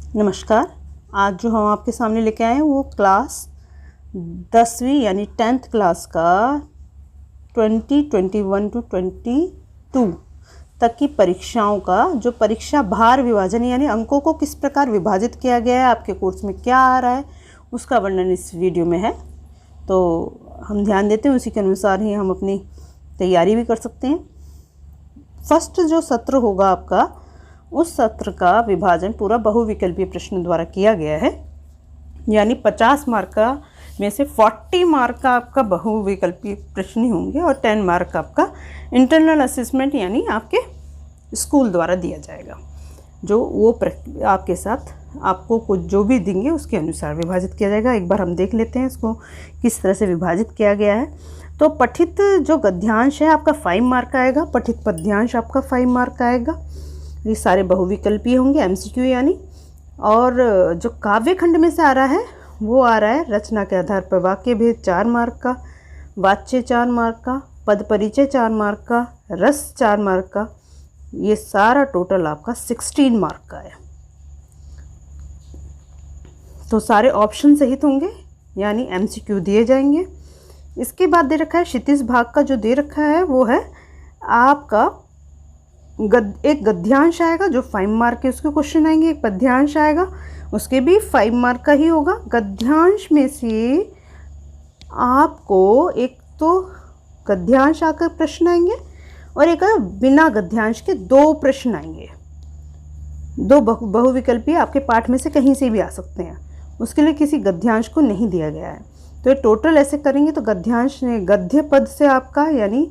नमस्कार। आज जो हम आपके सामने लेके आए हैं वो क्लास 10वीं यानी 10th क्लास का 2021 टू 22 तक की परीक्षाओं का जो परीक्षा भार विभाजन यानी अंकों को किस प्रकार विभाजित किया गया है, आपके कोर्स में क्या आ रहा है, उसका वर्णन इस वीडियो में है। तो हम ध्यान देते हैं, उसी के अनुसार ही हम अपनी तैयारी भी कर सकते हैं। फर्स्ट जो सत्र होगा आपका, उस सत्र का विभाजन पूरा बहुविकल्पीय प्रश्न द्वारा किया गया है, यानी 50 मार्क का में से 40 मार्क का आपका बहुविकल्पीय प्रश्न ही होंगे और 10 मार्क का आपका इंटरनल असेसमेंट यानी आपके स्कूल द्वारा दिया जाएगा, जो वो आपके साथ आपको कुछ जो भी देंगे उसके अनुसार विभाजित किया जाएगा। एक बार हम देख लेते हैं इसको किस तरह से विभाजित किया गया है। तो पठित जो गद्यांश है आपका 5 मार्क का आएगा, पठित पद्यांश आपका 5 मार्क का आएगा। ये सारे बहुविकल्पीय होंगे, एमसीक्यू यानी। और जो काव्य खंड में से आ रहा है वो आ रहा है रचना के आधार पर वाक्य भेद 4 मार्क का, वाच्य 4 मार्क का, पद परिचय 4 मार्क का, रस 4 मार्क का। ये सारा टोटल आपका 16 मार्क का है। तो सारे ऑप्शन सहित होंगे यानी एमसीक्यू दिए जाएंगे। इसके बाद दे रखा है क्षितिज भाग का, जो दे रखा है वो है आपका एक गद्यांश आएगा जो 5 मार्क के उसके क्वेश्चन आएंगे, एक पद्यांश आएगा उसके भी 5 मार्क का ही होगा। गद्यांश में से आपको एक तो गद्यांश आकर प्रश्न आएंगे और एक बिना गद्यांश के 2 प्रश्न आएंगे। 2 बहुविकल्पीय आपके पाठ में से कहीं से भी आ सकते हैं, उसके लिए किसी गद्यांश को नहीं दिया गया है। तो टोटल ऐसे करेंगे तो गद्यांश गद्य पद से आपका यानी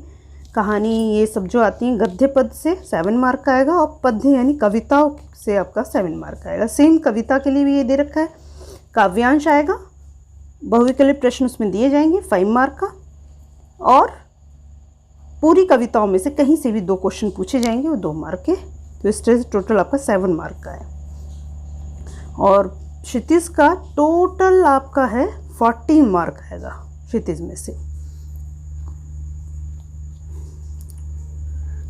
कहानी ये सब जो आती हैं गद्य पद से 7 मार्क का आएगा और पद्य यानी कविताओं से आपका 7 मार्क का आएगा। सेम कविता के लिए भी ये दे रखा है। काव्यांश आएगा, बहुविकल्पीय प्रश्न उसमें दिए जाएंगे 5 मार्क का, और पूरी कविताओं में से कहीं से भी 2 क्वेश्चन पूछे जाएंगे वो 2 मार्क के। तो इस तरह से टोटल आपका 7 मार्क का है। और क्षितिज का टोटल आपका है 40 मार्क आएगा क्षितिज में से।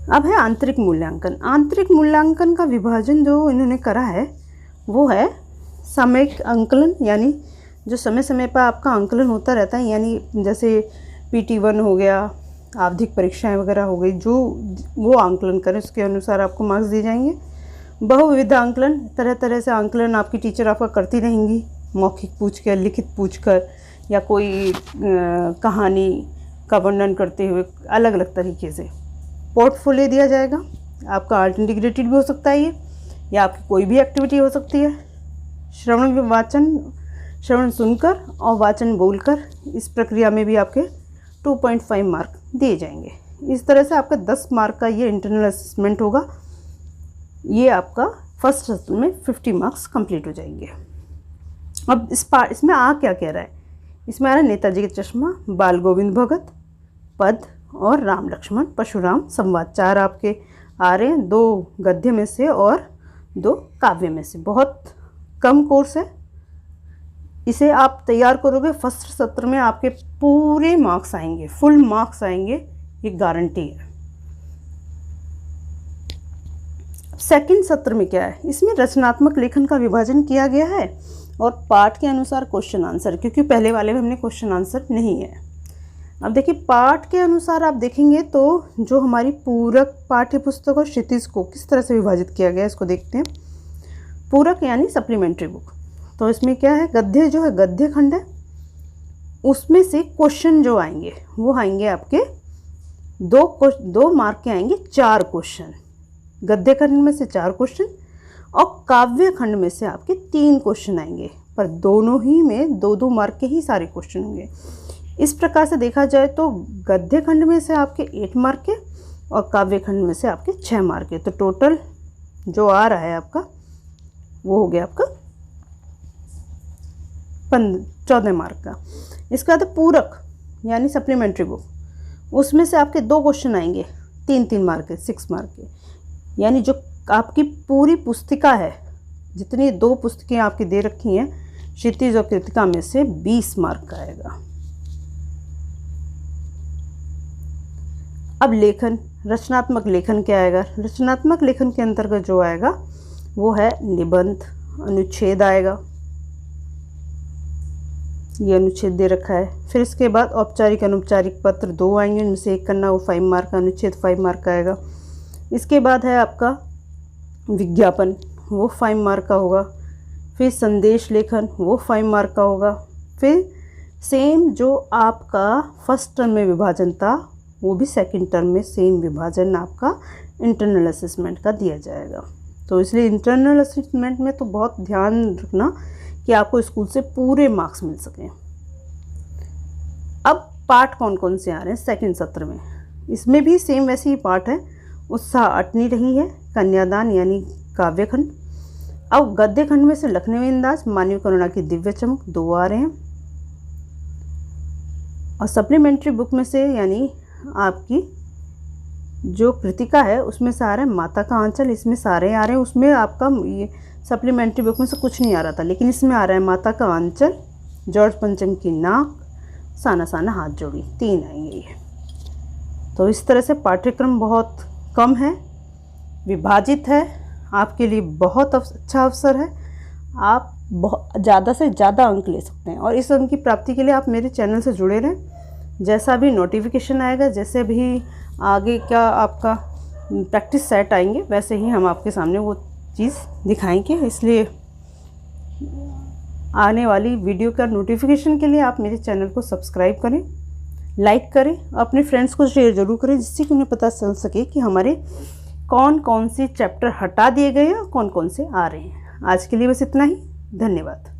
अब है आंतरिक मूल्यांकन। आंतरिक मूल्यांकन का विभाजन जो इन्होंने करा है वो है सामयिक अंकलन, यानी जो समय समय पर आपका अंकलन होता रहता है, यानी जैसे PT1 हो गया, आवधिक परीक्षाएं वगैरह हो गई, जो वो आंकलन करें उसके अनुसार आपको मार्क्स दिए जाएंगे। बहुविध आंकलन, तरह तरह से आंकलन आपकी टीचर आपका करती रहेंगी, मौखिक पूछ कर, लिखित पूछ कर, या कोई कहानी का वर्णन करते हुए अलग अलग तरीके से। पोर्टफोलियो दिया जाएगा, आपका आर्ट इंटीग्रेटेड भी हो सकता है ये, या आपकी कोई भी एक्टिविटी हो सकती है। श्रवण सुनकर और वाचन बोलकर, इस प्रक्रिया में भी आपके 2.5 मार्क दिए जाएंगे। इस तरह से आपका 10 मार्क का ये इंटरनल असेसमेंट होगा। ये आपका फर्स्ट सत्र में 50 मार्क्स कंप्लीट हो जाएंगे। अब इसमें क्या कह रहा है, इसमें आ रहा है नेताजी का चश्मा, बाल गोविंद भगत, पद और राम लक्ष्मण परशुराम संवाद। 4 आपके आ रहे हैं, 2 गद्य में से और 2 काव्य में से। बहुत कम कोर्स है, इसे आप तैयार करोगे फर्स्ट सत्र में आपके पूरे मार्क्स आएंगे, फुल मार्क्स आएंगे, ये गारंटी है। सेकंड सत्र में क्या है, इसमें रचनात्मक लेखन का विभाजन किया गया है और पाठ के अनुसार क्वेश्चन आंसर, क्योंकि पहले वाले में हमने क्वेश्चन आंसर नहीं है। अब देखिए पाठ के अनुसार आप देखेंगे तो जो हमारी पूरक पाठ्य पुस्तक और क्षितिज को किस तरह से विभाजित किया गया है इसको देखते हैं। पूरक यानी सप्लीमेंट्री बुक, तो इसमें क्या है, गद्य जो है गद्य खंड है, उसमें से क्वेश्चन जो आएंगे वो आएंगे आपके 2 मार्क के आएंगे 4 क्वेश्चन। गद्य खंड में से 4 क्वेश्चन और काव्य खंड में से आपके 3 क्वेश्चन आएंगे, पर दोनों ही में 2-2 मार्क के ही सारे क्वेश्चन होंगे। इस प्रकार से देखा जाए तो गद्य खंड में से आपके 8 मार्क के और काव्य खंड में से आपके 6 मार्क के। तो टोटल जो आ रहा है आपका वो हो गया आपका 14 मार्क का। इसके बाद पूरक यानी सप्लीमेंट्री बुक, उसमें से आपके 2 क्वेश्चन आएंगे 3-3 मार्क के, 6 मार्क के। यानी जो आपकी पूरी पुस्तिका है, जितनी 2 पुस्तकें आपकी दे रखी हैं क्षितिज और कृतिका में से 20 मार्क का आएगा। अब लेखन, रचनात्मक लेखन क्या आएगा, रचनात्मक लेखन के अंतर्गत जो आएगा वो है निबंध, अनुच्छेद आएगा, ये अनुच्छेद दे रखा है। फिर इसके बाद औपचारिक अनौपचारिक पत्र 2 आएंगे, उनमें से एक करना, वो 5 मार्क का, अनुच्छेद 5 मार्क का आएगा। इसके बाद है आपका विज्ञापन, वो 5 मार्क का होगा। फिर संदेश लेखन, वो 5 मार्क का होगा। फिर सेम जो आपका फर्स्ट टर्म में विभाजन था, वो भी सेकंड टर्म में सेम विभाजन आपका इंटरनल असेसमेंट का दिया जाएगा। तो इसलिए इंटरनल असेसमेंट में तो बहुत ध्यान रखना कि आपको स्कूल से पूरे मार्क्स मिल सकें। अब पार्ट कौन कौन से आ रहे हैं सेकंड सत्र में, इसमें भी सेम वैसे ही पार्ट है। उत्साह अटनी रही है, कन्यादान यानी काव्यखंड। अब गद्य खंड में से लखनवी अंदाज, मानवीय करुणा की दिव्य चमक 2 आ रहे हैं। और सप्लीमेंट्री बुक में से यानी आपकी जो कृतिका है उसमें से आ रहा है माता का आंचल, इसमें सारे आ रहे हैं। उसमें आपका ये सप्लीमेंट्री बुक में से कुछ नहीं आ रहा था, लेकिन इसमें आ रहा है माता का आंचल, जॉर्ज पंचम की नाक, साना साना हाथ जोड़ी, 3 आएंगे ये। तो इस तरह से पाठ्यक्रम बहुत कम है, विभाजित है, आपके लिए बहुत अच्छा अवसर है। आप बहुत ज़्यादा से ज़्यादा अंक ले सकते हैं और इस अंक की प्राप्ति के लिए आप मेरे चैनल से जुड़े रहें। जैसा भी नोटिफिकेशन आएगा, जैसे भी आगे क्या आपका प्रैक्टिस सेट आएंगे, वैसे ही हम आपके सामने वो चीज़ दिखाएंगे। इसलिए आने वाली वीडियो का नोटिफिकेशन के लिए आप मेरे चैनल को सब्सक्राइब करें, लाइक करें, अपने फ्रेंड्स को शेयर ज़रूर करें, जिससे कि उन्हें पता चल सके कि हमारे कौन कौन से चैप्टर हटा दिए गए हैं और कौन कौन से आ रहे हैं। आज के लिए बस इतना ही, धन्यवाद।